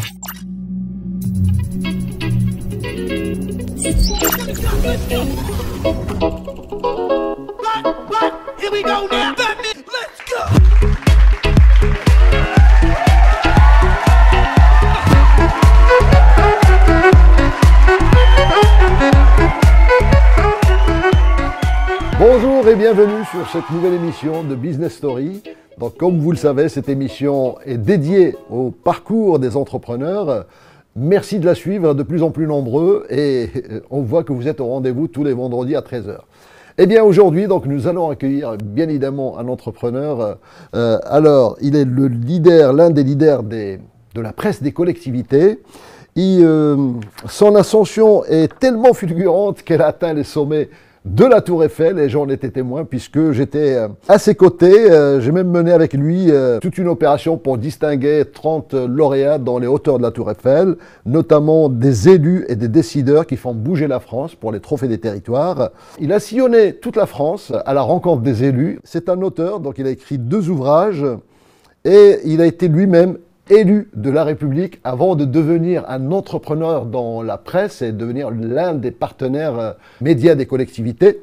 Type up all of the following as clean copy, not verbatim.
Here we go now. Let's go. Bonjour et bienvenue sur cette nouvelle émission de Business Story. Donc, comme vous le savez, cette émission est dédiée au parcours des entrepreneurs. Merci de la suivre, de plus en plus nombreux, et on voit que vous êtes au rendez-vous tous les vendredis à 13 h. Eh bien, aujourd'hui, donc, nous allons accueillir bien évidemment un entrepreneur. Alors, il est le leader, l'un des leaders de la presse des collectivités. Son ascension est tellement fulgurante qu'elle a atteint les sommets de la Tour Eiffel, et j'en étais témoin puisque j'étais à ses côtés. J'ai même mené avec lui toute une opération pour distinguer 30 lauréats dans les hauteurs de la Tour Eiffel, notamment des élus et des décideurs qui font bouger la France pour les trophées des territoires. Il a sillonné toute la France à la rencontre des élus. C'est un auteur, donc il a écrit 2 ouvrages et il a été lui-même élu de la République avant de devenir un entrepreneur dans la presse et devenir l'un des partenaires médias des collectivités.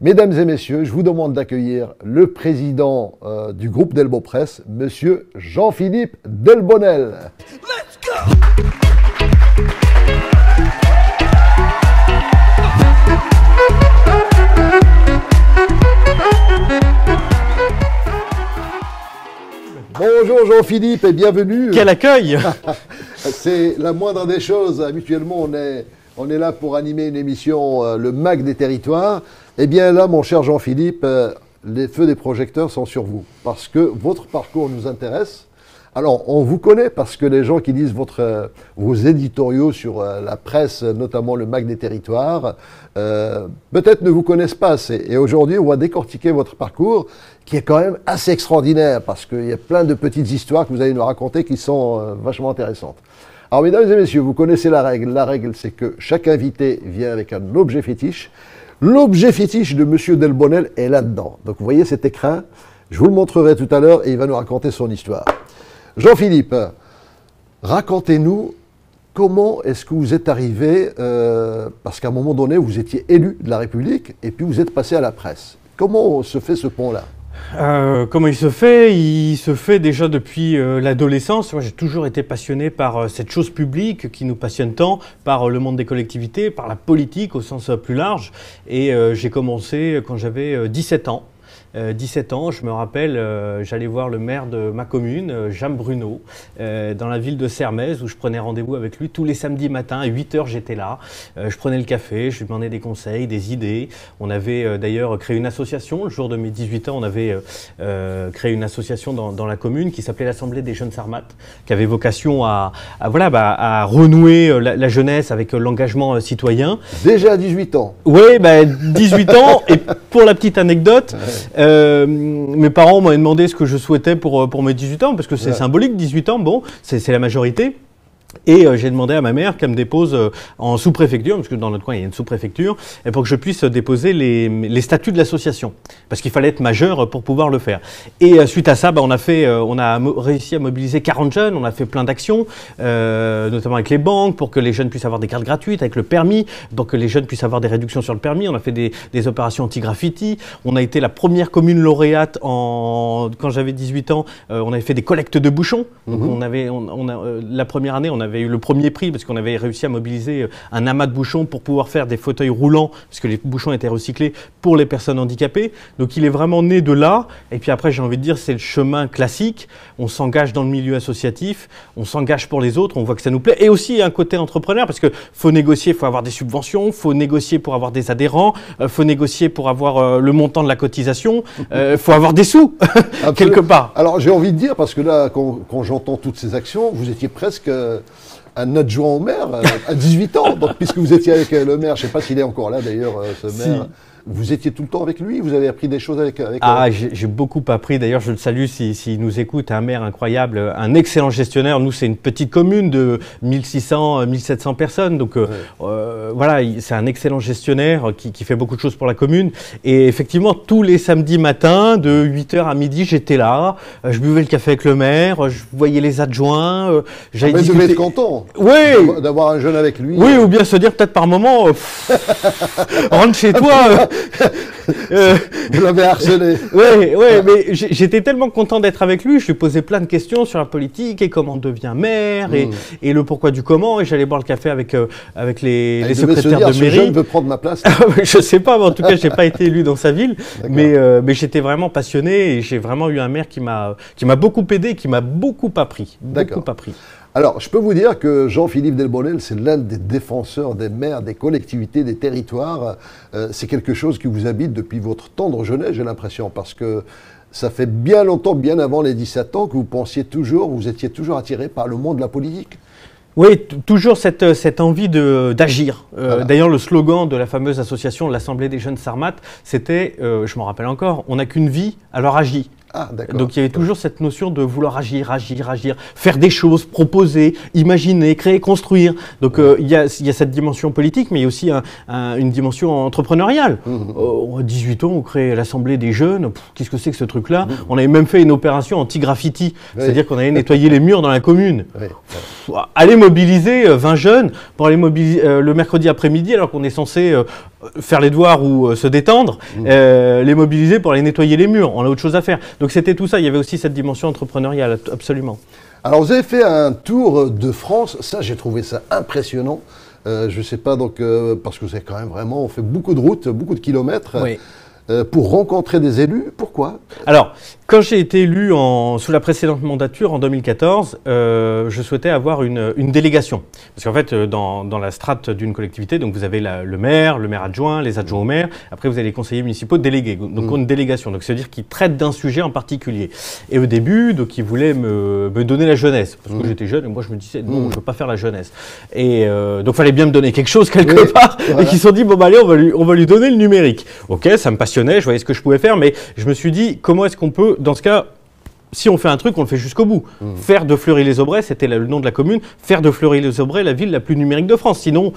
Mesdames et messieurs, je vous demande d'accueillir le président du groupe Delbo Presse, monsieur Jean-Philippe Delbonnel. Let's go. Bonjour Jean-Philippe et bienvenue. Quel accueil! C'est la moindre des choses. Habituellement, on est là pour animer une émission, le MAC des territoires. Eh bien là, mon cher Jean-Philippe, les feux des projecteurs sont sur vous parce que votre parcours nous intéresse. Alors, on vous connaît parce que les gens qui lisent vos éditoriaux sur la presse, notamment le MAC des territoires, peut-être ne vous connaissent pas assez. Et aujourd'hui, on va décortiquer votre parcours qui est quand même assez extraordinaire parce qu'il y a plein de petites histoires que vous allez nous raconter qui sont vachement intéressantes. Alors, mesdames et messieurs, vous connaissez la règle. La règle, c'est que chaque invité vient avec un objet fétiche. L'objet fétiche de monsieur Delbonnel est là-dedans. Donc, vous voyez cet écrin, je vous le montrerai tout à l'heure et il va nous raconter son histoire. Jean-Philippe, racontez-nous comment est-ce que vous êtes arrivé, parce qu'à un moment donné, vous étiez élu de la République et puis vous êtes passé à la presse. Comment se fait ce pont-là ? Comment il se fait? Il se fait déjà depuis l'adolescence. Moi, j'ai toujours été passionné par cette chose publique qui nous passionne tant, par le monde des collectivités, par la politique au sens plus large. Et j'ai commencé quand j'avais 17 ans. 17 ans, je me rappelle, j'allais voir le maire de ma commune, Jean Bruno, dans la ville de Sermaize, où je prenais rendez-vous avec lui tous les samedis matins. À 8 h, j'étais là. Je prenais le café, je lui demandais des conseils, des idées. On avait d'ailleurs créé une association. Le jour de mes 18 ans, on avait créé une association dans la commune qui s'appelait l'Assemblée des jeunes Sarmates, qui avait vocation à renouer la jeunesse avec l'engagement citoyen. Déjà à 18 ans. Oui, 18 ans. Et pour la petite anecdote, mes parents m'avaient demandé ce que je souhaitais pour mes 18 ans, parce que c'est symbolique, 18 ans, bon, c'est la majorité. Et j'ai demandé à ma mère qu'elle me dépose en sous-préfecture, parce que dans notre coin il y a une sous-préfecture, et pour que je puisse déposer les statuts de l'association, parce qu'il fallait être majeur pour pouvoir le faire. Et suite à ça, on a réussi à mobiliser 40 jeunes, on a fait plein d'actions, notamment avec les banques, pour que les jeunes puissent avoir des cartes gratuites, avec le permis, donc que les jeunes puissent avoir des réductions sur le permis. On a fait des opérations anti-graffiti. On a été la première commune lauréate quand j'avais 18 ans. On avait fait des collectes de bouchons. Donc la première année, on avait eu le premier prix parce qu'on avait réussi à mobiliser un amas de bouchons pour pouvoir faire des fauteuils roulants, parce que les bouchons étaient recyclés pour les personnes handicapées. Donc il est vraiment né de là. Et puis après, j'ai envie de dire, c'est le chemin classique. On s'engage dans le milieu associatif, on s'engage pour les autres, on voit que ça nous plaît. Et aussi un côté entrepreneur, parce que faut négocier, faut avoir des subventions, faut négocier pour avoir des adhérents, faut négocier pour avoir le montant de la cotisation, faut avoir des sous quelque part. Alors j'ai envie de dire, parce que là, quand j'entends toutes ces actions, vous étiez presque un adjoint au maire à 18 ans, donc, puisque vous étiez avec le maire, je ne sais pas s'il est encore là d'ailleurs, ce maire. Vous étiez tout le temps avec lui? Vous avez appris des choses avec Ah, j'ai beaucoup appris. D'ailleurs, je le salue s'il nous écoute. Un maire incroyable, un excellent gestionnaire. Nous, c'est une petite commune de 1600, 1700 personnes. Donc, voilà, c'est un excellent gestionnaire qui fait beaucoup de choses pour la commune. Et effectivement, tous les samedis matins, de 8h à midi, j'étais là. Je buvais le café avec le maire. Je voyais les adjoints. J'avais discuté. Vous devez être content d'avoir un jeune avec lui. Oui, ou bien se dire peut-être par moment, rentre chez toi. Vous l'avez harcelé. Oui, mais j'étais tellement content d'être avec lui. Je lui posais plein de questions sur la politique et comment on devient maire et le pourquoi du comment. Et j'allais boire le café avec les secrétaires de mairie. Ce jeune veut prendre ma place. Je sais pas, mais en tout cas, j'ai pas été élu dans sa ville. Mais j'étais vraiment passionné et j'ai vraiment eu un maire qui m'a beaucoup aidé, qui m'a beaucoup appris. Beaucoup appris. Alors, je peux vous dire que Jean-Philippe Delbonnel, c'est l'un des défenseurs des maires, des collectivités, des territoires. C'est quelque chose qui vous habite depuis votre tendre jeunesse, j'ai l'impression, parce que ça fait bien longtemps, bien avant les 17 ans, que vous étiez toujours attiré par le monde de la politique. Oui, toujours cette envie d'agir. Voilà. D'ailleurs, le slogan de la fameuse association de l'Assemblée des jeunes Sarmates, c'était, je m'en rappelle encore, on n'a qu'une vie, alors agis. Ah, d'accord. Donc il y avait toujours cette notion de vouloir agir, faire des choses, proposer, imaginer, créer, construire. Donc il y a cette dimension politique, mais il y a aussi une dimension entrepreneuriale. À 18 ans, on crée l'Assemblée des jeunes. Qu'est-ce que c'est que ce truc-là? On avait même fait une opération anti-graffiti, c'est-à-dire qu'on allait nettoyer les murs dans la commune. Aller mobiliser 20 jeunes pour aller mobiliser le mercredi après-midi, alors qu'on est censé faire les devoirs ou se détendre, les mobiliser pour aller nettoyer les murs. On a autre chose à faire. Donc c'était tout ça, il y avait aussi cette dimension entrepreneuriale, absolument. Alors vous avez fait un tour de France, ça j'ai trouvé ça impressionnant. Je ne sais pas, donc, parce que vous avez quand même vraiment fait beaucoup de routes, beaucoup de kilomètres. Oui. Pour rencontrer des élus, pourquoi? Alors, quand j'ai été élu sous la précédente mandature, en 2014, je souhaitais avoir une délégation. Parce qu'en fait, dans la strate d'une collectivité, donc vous avez le maire adjoint, les adjoints au maire, après vous avez les conseillers municipaux délégués, donc une délégation. Donc ça veut dire qu'ils traitent d'un sujet en particulier. Et au début, donc ils voulaient me donner la jeunesse, parce que j'étais jeune, et moi je me disais, non, je ne veux pas faire la jeunesse. Et donc il fallait bien me donner quelque chose quelque part, voilà. Et qu'ils se sont dit, bon bah allez, on va lui donner le numérique. Ok, ça me passionnait. Je voyais ce que je pouvais faire, mais je me suis dit, comment est-ce qu'on peut, dans ce cas, si on fait un truc, on le fait jusqu'au bout. Faire de Fleury-les-Aubrais, c'était le nom de la commune, faire de Fleury-les-Aubrais la ville la plus numérique de France. Sinon,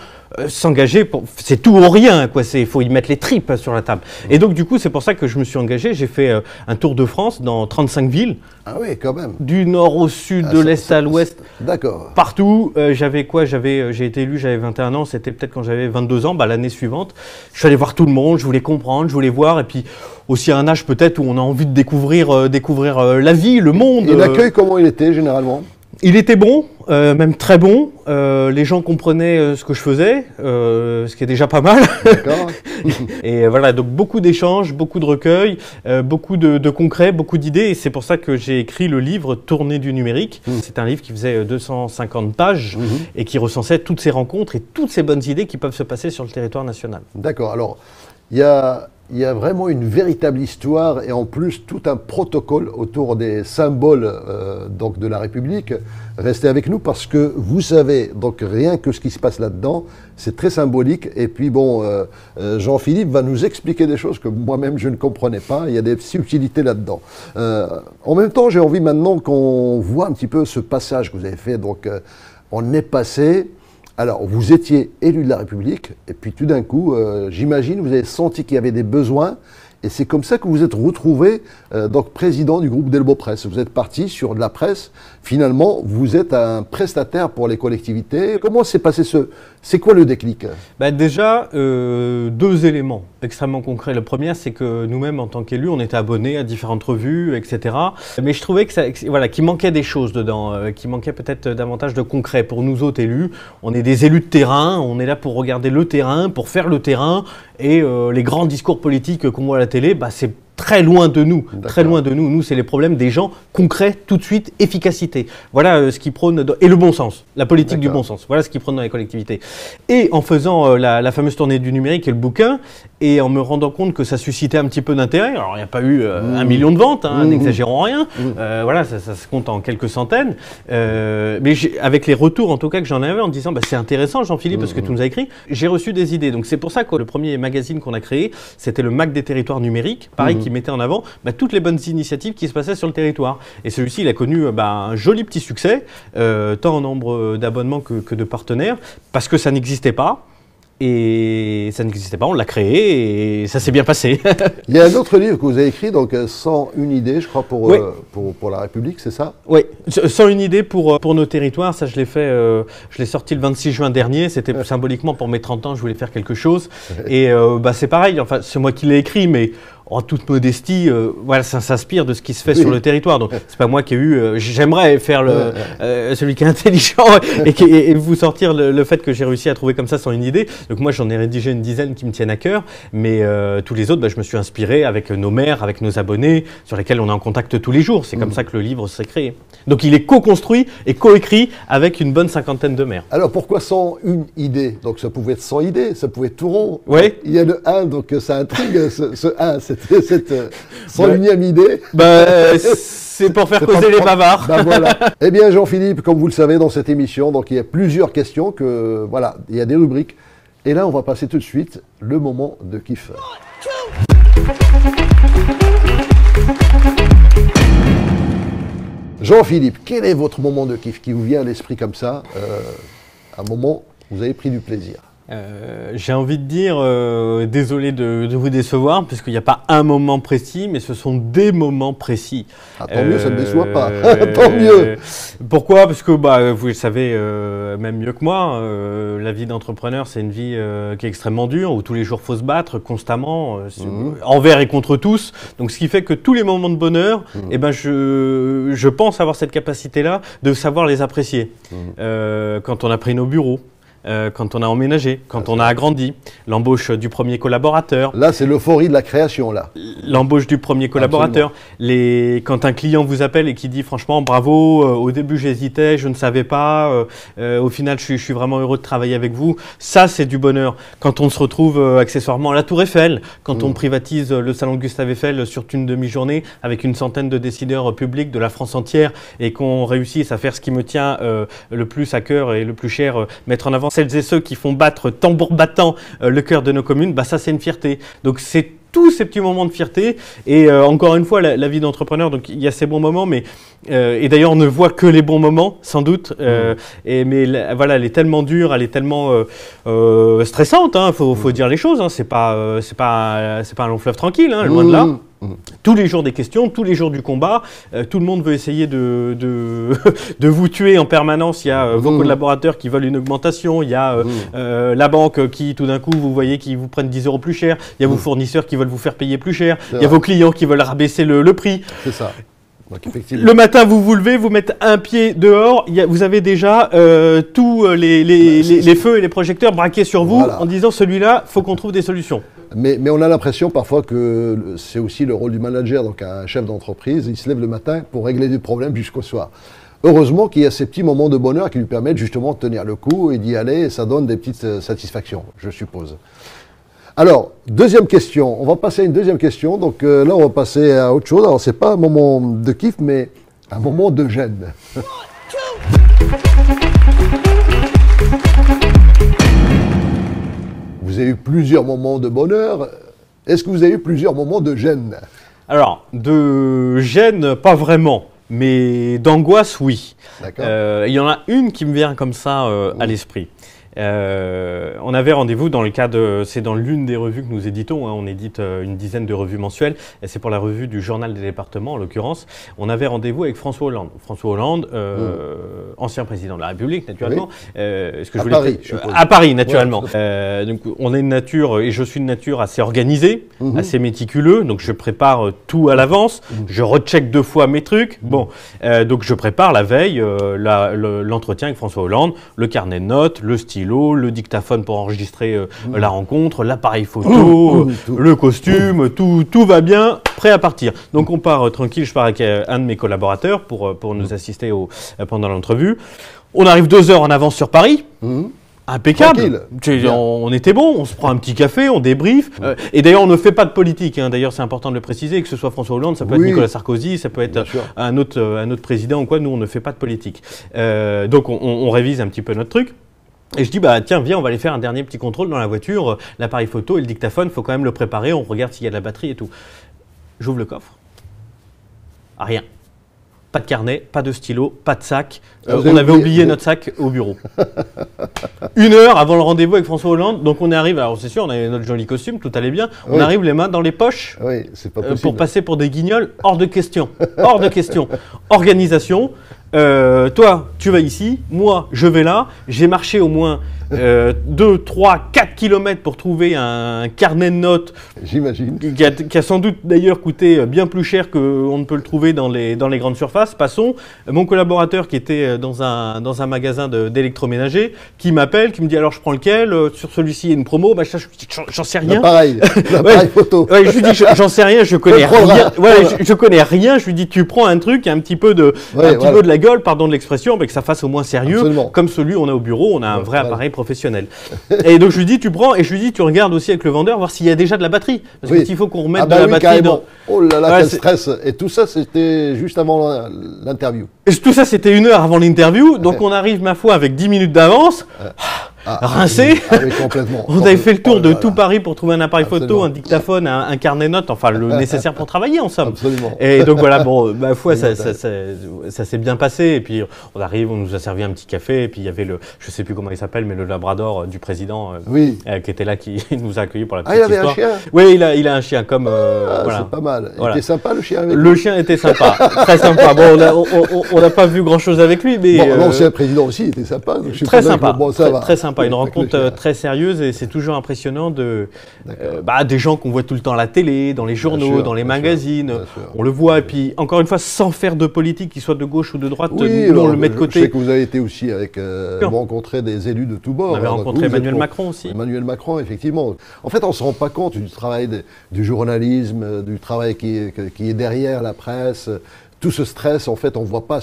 s'engager, c'est tout ou rien, quoi. Il faut y mettre les tripes sur la table. Et donc, du coup, c'est pour ça que je me suis engagé. J'ai fait un tour de France dans 35 villes. Ah oui, quand même. Du nord au sud, de l'est à l'ouest. D'accord. Partout. J'avais quoi? J'ai été élu, j'avais 21 ans. C'était peut-être quand j'avais 22 ans, l'année suivante. Je suis allé voir tout le monde, je voulais comprendre, je voulais voir. Et puis, aussi à un âge peut-être où on a envie de découvrir la vie, le monde. Et l'accueil, comment il était généralement? Il était bon, même très bon. Les gens comprenaient ce que je faisais, ce qui est déjà pas mal. D'accord. Et voilà, donc beaucoup d'échanges, beaucoup de recueils, beaucoup de concret, beaucoup d'idées. Et c'est pour ça que j'ai écrit le livre Tournée du numérique. C'est un livre qui faisait 250 pages et qui recensait toutes ces rencontres et toutes ces bonnes idées qui peuvent se passer sur le territoire national. D'accord. Alors, il y a vraiment une véritable histoire et en plus tout un protocole autour des symboles donc de la République. Restez avec nous parce que vous savez, donc rien que ce qui se passe là-dedans, c'est très symbolique. Et puis bon, Jean-Philippe va nous expliquer des choses que moi-même je ne comprenais pas. Il y a des subtilités là-dedans. En même temps, j'ai envie maintenant qu'on voit un petit peu ce passage que vous avez fait. Donc on est passé... Alors, vous étiez élu de la République, et puis tout d'un coup, j'imagine, vous avez senti qu'il y avait des besoins, et c'est comme ça que vous êtes retrouvé donc président du groupe Delbo Presse. Vous êtes parti sur de la presse. Finalement, vous êtes un prestataire pour les collectivités. Comment s'est passé c'est quoi le déclic? Déjà, deux éléments extrêmement concrets. Le premier, c'est que nous-mêmes, en tant qu'élus, on était abonnés à différentes revues, etc. Mais je trouvais qu'il manquait des choses dedans, qu'il manquait peut-être davantage de concret. Pour nous autres élus, on est des élus de terrain, on est là pour regarder le terrain, pour faire le terrain, et les grands discours politiques qu'on voit à la télé, très loin de nous. Très D'accord. loin de nous. Nous, c'est les problèmes des gens concrets, tout de suite, efficacité. Voilà ce qui prône, et le bon sens, la politique du D'accord. bon sens. Voilà ce qui prône dans les collectivités. Et en faisant la fameuse tournée du numérique et le bouquin, et en me rendant compte que ça suscitait un petit peu d'intérêt, alors il n'y a pas eu 1 million de ventes, hein, n'exagérons rien, voilà, ça se compte en quelques centaines, mais avec les retours en tout cas que j'en avais en disant bah, c'est intéressant Jean-Philippe parce que tu nous as écrit, j'ai reçu des idées. Donc c'est pour ça que le premier magazine qu'on a créé, c'était le Mac des territoires numériques, pareil, qui mettait en avant bah, toutes les bonnes initiatives qui se passaient sur le territoire. Et celui-ci, il a connu un joli petit succès, tant en nombre d'abonnements que de partenaires, parce que ça n'existait pas. Et ça n'existait pas, on l'a créé et ça s'est bien passé. Il y a un autre livre que vous avez écrit, donc 101 idées, je crois, pour la République, c'est ça? Oui, 101 idées pour nos territoires, ça je l'ai fait, je l'ai sorti le 26 juin dernier, c'était symboliquement pour mes 30 ans, je voulais faire quelque chose. Et bah, c'est pareil, enfin c'est moi qui l'ai écrit, mais en toute modestie, voilà, ça s'inspire de ce qui se fait sur le territoire. Donc, c'est pas moi qui ai eu. J'aimerais faire celui qui est intelligent et vous sortir le fait que j'ai réussi à trouver comme ça sans une idée. Donc, moi, j'en ai rédigé une dizaine qui me tiennent à cœur. Mais tous les autres, bah, je me suis inspiré avec nos maires, avec nos abonnés, sur lesquels on est en contact tous les jours. C'est comme ça que le livre s'est créé. Donc, il est co-construit et co-écrit avec une bonne 50aine de maires. Alors, pourquoi 101 idées? Donc, ça pouvait être 100 idées, ça pouvait être tout rond. Oui. Il y a le 1, donc ça intrigue, ce 1. Cette 101e idée. Bah, c'est pour faire causer les bavards. Ben voilà. Eh bien, Jean-Philippe, comme vous le savez, dans cette émission, donc il y a plusieurs questions voilà, il y a des rubriques. Et là, on va passer tout de suite le moment de kiff. Jean-Philippe, quel est votre moment de kiff qui vous vient à l'esprit comme ça, un moment où vous avez pris du plaisir? J'ai envie de dire, désolé de vous décevoir, puisqu'il n'y a pas un moment précis, mais ce sont des moments précis. Ah, tant mieux, ça ne déçoit pas. Tant mieux. Pourquoi? Parce que bah, vous le savez même mieux que moi, la vie d'entrepreneur, c'est une vie qui est extrêmement dure, où tous les jours il faut se battre constamment, envers et contre tous. Donc ce qui fait que tous les moments de bonheur, eh ben, je pense avoir cette capacité-là de savoir les apprécier. Quand on a pris nos bureaux, quand on a emménagé, quand on a agrandi, l'embauche du premier collaborateur. Là, c'est l'euphorie de la création, là. L'embauche du premier collaborateur. Quand un client vous appelle et qui dit franchement bravo, au début j'hésitais, je ne savais pas, au final je suis vraiment heureux de travailler avec vous. Ça, c'est du bonheur. Quand on se retrouve accessoirement à la Tour Eiffel, quand on privatise le salon Gustave Eiffel sur une demi-journée avec une centaine de décideurs publics de la France entière et qu'on réussisse à faire ce qui me tient le plus à cœur et le plus cher, mettre en avant celles et ceux qui font battre tambour battant le cœur de nos communes, bah ça c'est une fierté. Donc c'est tous ces petits moments de fierté et encore une fois la vie d'entrepreneur, donc il y a ces bons moments, mais et d'ailleurs on ne voit que les bons moments sans doute, mais voilà, elle est tellement dure, elle est tellement stressante, hein, faut dire les choses, hein, c'est pas un long fleuve tranquille, hein, loin de là. Tous les jours des questions, tous les jours du combat, tout le monde veut essayer de vous tuer en permanence. Il y a vos collaborateurs qui veulent une augmentation, il y a la banque qui tout d'un coup vous voyez qui vous prennent 10 € plus cher, il y a vos fournisseurs qui veulent vous faire payer plus cher, il y a vos clients qui veulent rabaisser le prix. C'est ça. Donc, effectivement. Le matin, vous levez, vous mettez un pied dehors, vous avez déjà tous les feux et les projecteurs braqués sur vous, en disant celui-là, faut qu'on trouve des solutions. Mais on a l'impression parfois que c'est aussi le rôle du manager, donc un chef d'entreprise, il se lève le matin pour régler des problèmes jusqu'au soir. Heureusement qu'il y a ces petits moments de bonheur qui lui permettent justement de tenir le coup et d'y aller, et ça donne des petites satisfactions, je suppose. Alors, deuxième question, on va passer à une deuxième question, donc là on va passer à autre chose. Alors c'est pas un moment de kiff, mais un moment de gêne. Vous avez eu plusieurs moments de bonheur, est-ce que vous avez eu plusieurs moments de gêne? Alors, de gêne, pas vraiment, mais d'angoisse, oui. Il y en a une qui me vient comme ça à l'esprit. On avait rendez-vous dans le cadre, c'est dans l'une des revues que nous éditons, hein, on édite une dizaine de revues mensuelles, et c'est pour la revue du Journal des départements en l'occurrence. On avait rendez-vous avec François Hollande. François Hollande, ancien président de la République naturellement. À Paris naturellement. Ouais, donc on est une nature, et je suis une nature assez organisée, assez méticuleux, donc je prépare tout à l'avance, je recheck 2 fois mes trucs. Bon, donc je prépare la veille l'entretien avec François Hollande, le carnet de notes, le stylo, stylo, le dictaphone pour enregistrer la rencontre, l'appareil photo, le costume, tout va bien, prêt à partir. Donc on part tranquille, je pars avec un de mes collaborateurs pour nous assister pendant l'entrevue. On arrive 2 heures en avance sur Paris. Impeccable. On était bon, on se prend un petit café, on débriefe. Et d'ailleurs, on ne fait pas de politique. Hein. D'ailleurs, c'est important de le préciser, que ce soit François Hollande, ça peut être Nicolas Sarkozy, ça peut être un autre président ou quoi. Nous, on ne fait pas de politique. Donc, on révise un petit peu notre truc. Et je dis, bah tiens, viens, on va aller faire un dernier petit contrôle dans la voiture. L'appareil photo et le dictaphone, il faut quand même le préparer. On regarde s'il y a de la batterie et tout. J'ouvre le coffre. Rien. Pas de carnet, pas de stylo, pas de sac. On avait oublié notre sac au bureau. 1 heure avant le rendez-vous avec François Hollande. Donc on arrive, alors c'est sûr, on avait notre joli costume, tout allait bien. On arrive les mains dans les poches pour passer pour des guignols. Hors de question. Hors de question. Organisation. Toi, tu vas ici. Moi, je vais là. J'ai marché au moins 2, 3, 4 kilomètres pour trouver un carnet de notes. J'imagine. Qui a sans doute d'ailleurs coûté bien plus cher qu'on ne peut le trouver dans les grandes surfaces. Passons. Mon collaborateur qui était dans un magasin d'électroménager, qui m'appelle, qui me dit alors je prends lequel, sur celui-ci il y a une promo, bah, j'en sais rien. L'appareil photo. Ouais, je lui dis j'en sais rien, je connais rien. Je connais rien. Je lui dis tu prends un truc, un petit peu de la gueule, pardon de l'expression, mais que ça fasse au moins sérieux, comme celui qu'on a au bureau, on a un vrai appareil professionnel. Et donc je lui dis tu prends, et je lui dis tu regardes aussi avec le vendeur voir s'il y a déjà de la batterie, parce qu'il faut qu'on remette de la batterie dans... Oh là là, quel stress. Et tout ça c'était juste avant l'interview. Tout ça c'était 1 heure avant l'interview, donc on arrive ma foi avec 10 minutes d'avance. Rincé. Complètement. On avait fait le tour de tout Paris pour trouver un appareil photo, un dictaphone, un carnet de notes, enfin le nécessaire pour travailler en somme. Absolument. Et donc voilà, bon, ma foi, ça s'est bien passé. Et puis on arrive, on nous a servi un petit café. Et puis il y avait je sais plus comment il s'appelle, mais le labrador du président qui était là, qui nous a accueillis pour la petite histoire. Il avait un chien. Oui, il a un chien comme. Voilà. C'est pas mal. Il était sympa le chien avec Le chien était sympa, très sympa. Bon, on n'a pas vu grand chose avec lui, mais. Bon, l'ancien président aussi était sympa. Très sympa. Très sympa. Une rencontre très sérieuse, et c'est toujours impressionnant des gens qu'on voit tout le temps à la télé, dans les journaux, dans les magazines. On le voit, et puis encore une fois, sans faire de politique, qu'il soit de gauche ou de droite, on le met de côté. Je sais que vous avez été aussi rencontré des élus de tous bords. On avait rencontré Emmanuel Macron aussi. Emmanuel Macron, effectivement. En fait, on ne se rend pas compte du travail du journalisme, du travail qui est derrière la presse. Tout ce stress, en fait, on ne voit pas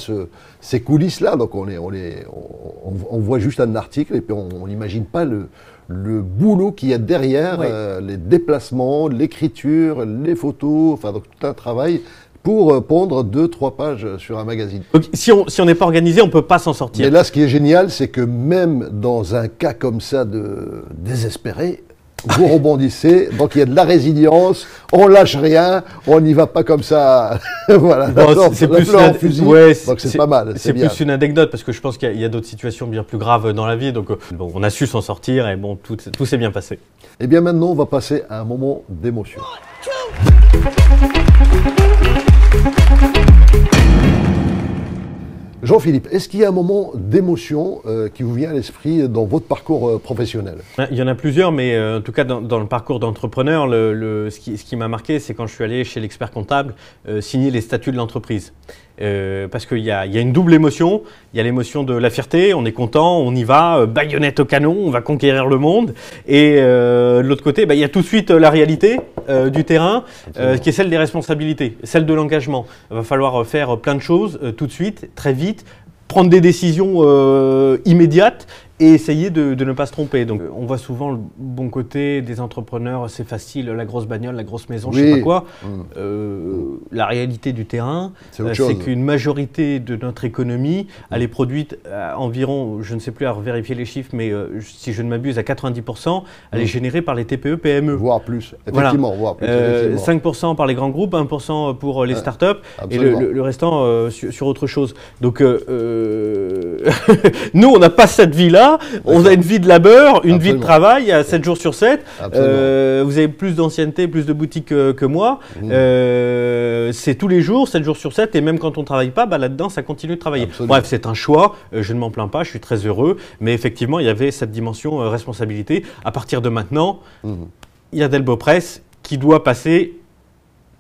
ces coulisses-là. Donc, on voit juste un article et puis on n'imagine pas le boulot qu'il y a derrière, les déplacements, l'écriture, les photos, enfin, donc tout un travail pour pondre 2-3 pages sur un magazine. Donc, si on n'est pas organisé, on ne peut pas s'en sortir. Mais là, ce qui est génial, c'est que même dans un cas comme ça de désespéré, vous rebondissez, donc il y a de la résilience, on lâche rien, on n'y va pas comme ça, voilà, c'est plus en fusil, donc c'est pas mal. C'est plus une anecdote, parce que je pense qu'il y a d'autres situations bien plus graves dans la vie, donc on a su s'en sortir, et bon, tout s'est bien passé. Et bien maintenant, on va passer à un moment d'émotion. Jean-Philippe, est-ce qu'il y a un moment d'émotion qui vous vient à l'esprit dans votre parcours professionnel? Il y en a plusieurs, mais en tout cas dans le parcours d'entrepreneur, ce qui m'a marqué, c'est quand je suis allé chez l'expert comptable signer les statuts de l'entreprise. Parce qu'il y a une double émotion. Il y a l'émotion de la fierté, on est content, on y va, baïonnette au canon, on va conquérir le monde. Et de l'autre côté, il y a tout de suite la réalité du terrain, qui est celle des responsabilités, celle de l'engagement. Il va falloir faire plein de choses tout de suite, très vite, prendre des décisions immédiates et essayer de ne pas se tromper. Donc on voit souvent le bon côté des entrepreneurs, c'est facile, la grosse bagnole, la grosse maison, je sais pas quoi. La réalité du terrain, c'est qu'une majorité de notre économie, elle est produite à environ, je ne sais plus à vérifier les chiffres, mais si je ne m'abuse, à 90%, elle est générée par les TPE, PME. Voire plus, effectivement. Voire plus, effectivement. 5% par les grands groupes, 1% pour les startups, et le restant sur autre chose. Donc nous, on n'a pas cette vie-là. On a une vie de labeur, une vie de travail à 7 jours sur 7. Vous avez plus d'ancienneté, plus de boutiques que moi. C'est tous les jours, 7 jours sur 7. Et même quand on ne travaille pas, là-dedans, ça continue de travailler. Bref, c'est un choix. Je ne m'en plains pas, je suis très heureux. Mais effectivement, il y avait cette dimension responsabilité. À partir de maintenant, il y a Delbo Presse qui doit passer,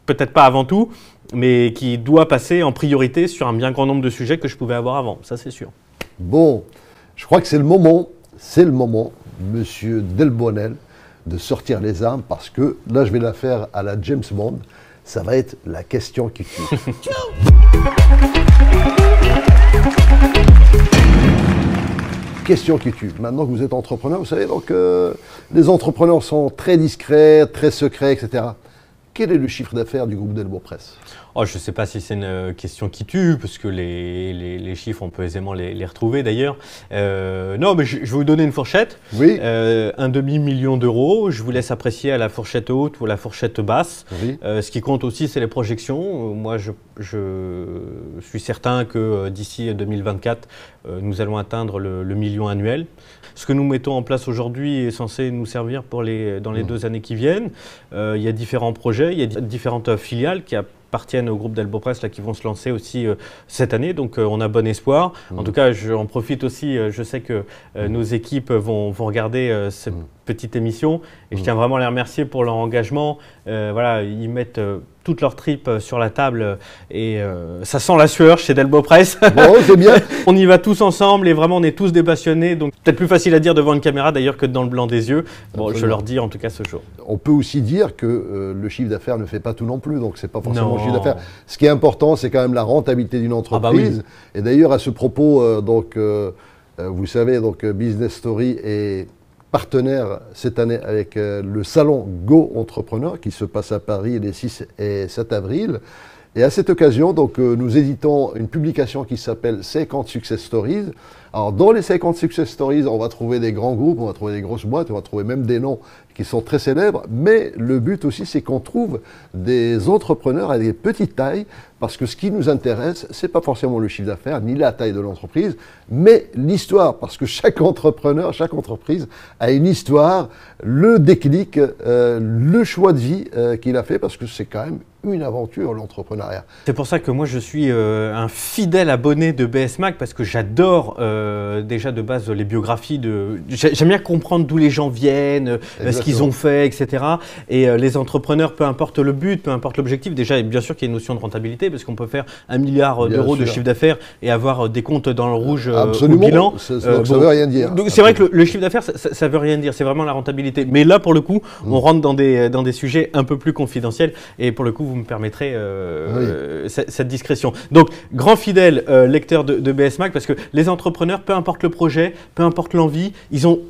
peut-être pas avant tout, mais qui doit passer en priorité sur un bien grand nombre de sujets que je pouvais avoir avant. Ça, c'est sûr. Bon. Je crois que c'est le moment c'est le moment, monsieur Delbonnel, de sortir les armes parce que là, je vais la faire à la James Bond. Ça va être la question qui tue. Question qui tue. Maintenant que vous êtes entrepreneur, vous savez, donc les entrepreneurs sont très discrets, très secrets, etc. Quel est le chiffre d'affaires du groupe Delbo Presse? Oh, je ne sais pas si c'est une question qui tue, parce que les chiffres, on peut aisément les retrouver d'ailleurs. Non, mais je vais vous donner une fourchette. Oui. Un demi-million d'euros. Je vous laisse apprécier à la fourchette haute ou à la fourchette basse. Oui. Ce qui compte aussi, c'est les projections. Moi, je suis certain que d'ici 2024, nous allons atteindre le million annuel. Ce que nous mettons en place aujourd'hui est censé nous servir pour dans les 2 années qui viennent. Il y a différents projets, il y a différentes filiales qui appartiennent au groupe Delbo Presse là, qui vont se lancer aussi cette année. Donc on a bon espoir. En tout cas, j'en profite aussi. Je sais que nos équipes vont regarder cette petite émission. Et je tiens vraiment à les remercier pour leur engagement. Voilà, ils mettent toutes leurs tripes sur la table et ça sent la sueur chez Delbo Presse. Bon, c'est bien. On y va tous ensemble et vraiment on est tous des passionnés. Donc peut-être plus facile à dire devant une caméra d'ailleurs que dans le blanc des yeux. Bon, Absolument. je leur dis en tout cas ce jour. On peut aussi dire que le chiffre d'affaires ne fait pas tout non plus, donc c'est pas forcément Non. le chiffre d'affaires. Ce qui est important, c'est quand même la rentabilité d'une entreprise. Oui. Et d'ailleurs, à ce propos, vous savez, donc Business Story est partenaire cette année avec le salon Go Entrepreneur qui se passe à Paris les 6 et 7 avril. Et à cette occasion, donc, nous éditons une publication qui s'appelle 50 Success Stories. Alors, dans les 50 Success Stories, on va trouver des grands groupes, on va trouver des grosses boîtes, on va trouver même des noms qui sont très célèbres. Mais le but aussi, c'est qu'on trouve des entrepreneurs à des petites tailles, parce que ce qui nous intéresse, c'est pas forcément le chiffre d'affaires, ni la taille de l'entreprise, mais l'histoire. Parce que chaque entrepreneur, chaque entreprise a une histoire, le déclic, le choix de vie qu'il a fait, parce que c'est quand même une aventure, l'entrepreneuriat. C'est pour ça que moi je suis un fidèle abonné de BS Mag parce que j'adore déjà de base les biographies j'aime bien comprendre d'où les gens viennent, ce qu'ils ont fait, etc. Et les entrepreneurs, peu importe le but, peu importe l'objectif, déjà bien sûr qu'il y a une notion de rentabilité parce qu'on peut faire 1 milliard d'euros de chiffre d'affaires et avoir des comptes dans le rouge au bilan. Ça veut rien dire. C'est vrai que le chiffre d'affaires, ça veut rien dire, c'est vraiment la rentabilité. Mais là, pour le coup, on rentre dans des sujets un peu plus confidentiels et pour le coup, vous me permettrez cette discrétion. Donc, grand fidèle lecteur de BS Mag, parce que les entrepreneurs, peu importe le projet, peu importe l'envie,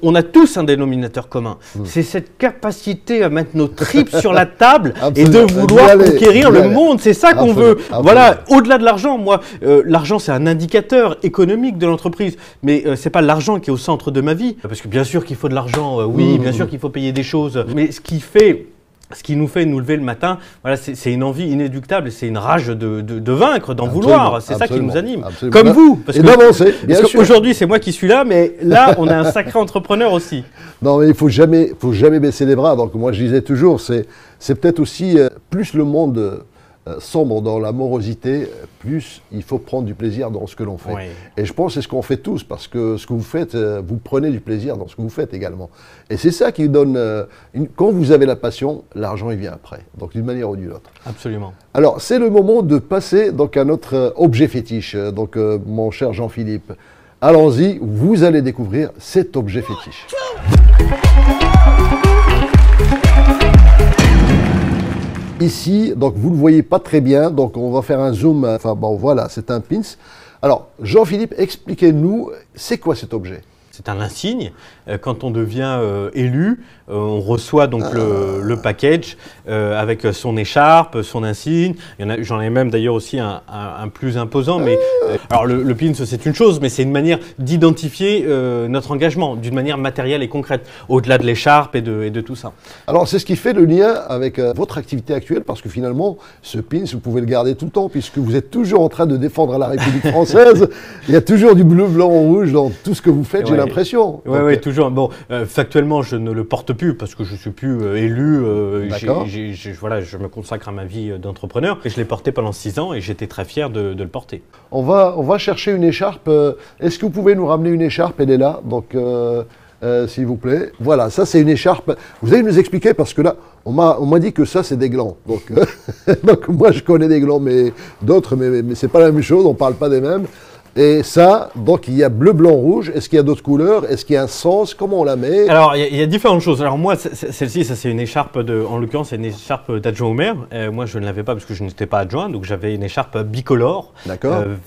on a tous un dénominateur commun. C'est cette capacité à mettre nos tripes sur la table et de vouloir conquérir le monde. C'est ça qu'on veut. Voilà, au-delà de l'argent, moi, l'argent, c'est un indicateur économique de l'entreprise, mais c'est pas l'argent qui est au centre de ma vie. Parce que bien sûr qu'il faut de l'argent, oui, bien sûr qu'il faut payer des choses, mais ce qui nous fait nous lever le matin, voilà, c'est une envie inéluctable, c'est une rage de vaincre, d'en vouloir. C'est ça qui nous anime. Absolument. Comme vous. Et d'avancer, bien sûr. Aujourd'hui, c'est moi qui suis là, mais là, on a un sacré entrepreneur aussi. Non, mais il faut jamais baisser les bras. Donc moi, je disais toujours, c'est peut-être aussi plus le monde sombre dans la morosité, plus il faut prendre du plaisir dans ce que l'on fait. Oui. Et je pense que c'est ce qu'on fait tous, parce que ce que vous faites, vous prenez du plaisir dans ce que vous faites également. Et c'est ça qui donne, quand vous avez la passion, l'argent il vient après, donc d'une manière ou d'une autre. Absolument. Alors c'est le moment de passer donc à notre objet fétiche, donc mon cher Jean-Philippe. Allons-y, vous allez découvrir cet objet fétiche. Ici, donc vous ne le voyez pas très bien, donc on va faire un zoom, enfin bon voilà, c'est un pins. Alors Jean-Philippe, expliquez-nous, c'est quoi cet objet? C'est un insigne. Quand on devient élu, on reçoit donc le package avec son écharpe, son insigne. J'en ai même d'ailleurs aussi un plus imposant. Mais alors le pins, c'est une chose, mais c'est une manière d'identifier notre engagement d'une manière matérielle et concrète, au-delà de l'écharpe et de tout ça. Alors c'est ce qui fait le lien avec votre activité actuelle, parce que finalement, ce pins, vous pouvez le garder tout le temps, puisque vous êtes toujours en train de défendre la République française. Il y a toujours du bleu, blanc, rouge dans tout ce que vous faites, j'ai l'impression. Oui, toujours. Bon, factuellement, je ne le porte plus parce que je ne suis plus élu. Voilà, je me consacre à ma vie d'entrepreneur. Et je l'ai porté pendant 6 ans et j'étais très fier de le porter. On va chercher une écharpe. Est-ce que vous pouvez nous ramener une écharpe? Elle est là, donc s'il vous plaît. Voilà, ça c'est une écharpe. Vous allez nous expliquer, parce que là, on m'a dit que ça c'est des glands. Donc moi je connais des glands, mais d'autres, mais c'est pas la même chose, on ne parle pas des mêmes. Et ça, donc il y a bleu, blanc, rouge. Est-ce qu'il y a d'autres couleurs? Est-ce qu'il y a un sens? Comment on la met? Alors, il y a différentes choses. Alors moi, celle-ci, ça c'est une écharpe, en l'occurrence, c'est une écharpe d'adjoint au maire. Moi, je ne l'avais pas parce que je n'étais pas adjoint, donc j'avais une écharpe bicolore,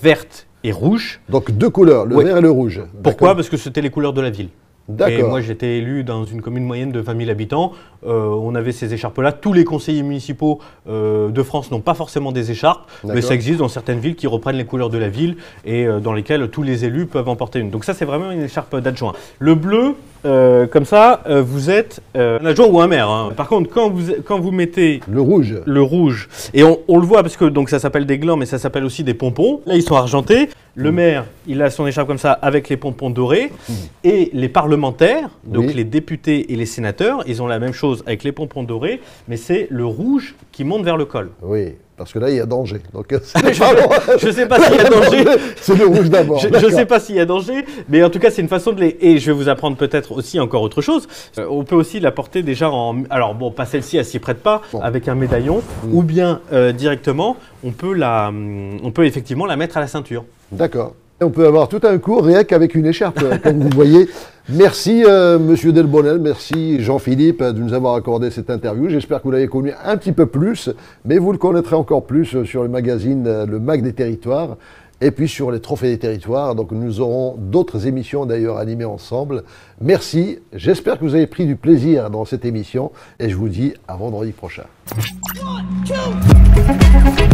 verte et rouge. Donc deux couleurs, le vert et le rouge. Pourquoi? Parce que c'était les couleurs de la ville. Et D'accord. moi, j'étais élu dans une commune moyenne de 20 000 habitants. On avait ces écharpes-là. Tous les conseillers municipaux de France n'ont pas forcément des écharpes, mais ça existe dans certaines villes qui reprennent les couleurs de la ville et dans lesquelles tous les élus peuvent en porter une. Donc ça, c'est vraiment une écharpe d'adjoint. Le bleu, comme ça, vous êtes un adjoint ou un maire. Hein. Par contre, quand vous mettez le rouge, et on le voit parce que donc ça s'appelle des glands, mais ça s'appelle aussi des pompons. Là, ils sont argentés. Le maire, il a son écharpe comme ça avec les pompons dorés. Et les parlementaires, donc les députés et les sénateurs, ils ont la même chose avec les pompons dorés, mais c'est le rouge qui monte vers le col. Oui, parce que là, il y a danger. Donc, je ne sais pas s'il y a danger. C'est le rouge d'abord. Je ne sais pas s'il y a danger, mais en tout cas, c'est une façon de les... Et je vais vous apprendre peut-être aussi encore autre chose. On peut aussi la porter déjà en... Alors bon, pas celle-ci, elle s'y prête pas, avec un médaillon, ou bien directement, on peut effectivement la mettre à la ceinture. D'accord. On peut avoir tout un cours rien qu'avec une écharpe, comme vous voyez. Merci Monsieur Delbonnel, merci Jean-Philippe de nous avoir accordé cette interview. J'espère que vous l'avez connu un petit peu plus, mais vous le connaîtrez encore plus sur le magazine Le Mag des Territoires et puis sur les Trophées des Territoires. Donc nous aurons d'autres émissions d'ailleurs animées ensemble. Merci, j'espère que vous avez pris du plaisir dans cette émission et je vous dis à vendredi prochain. 1, 2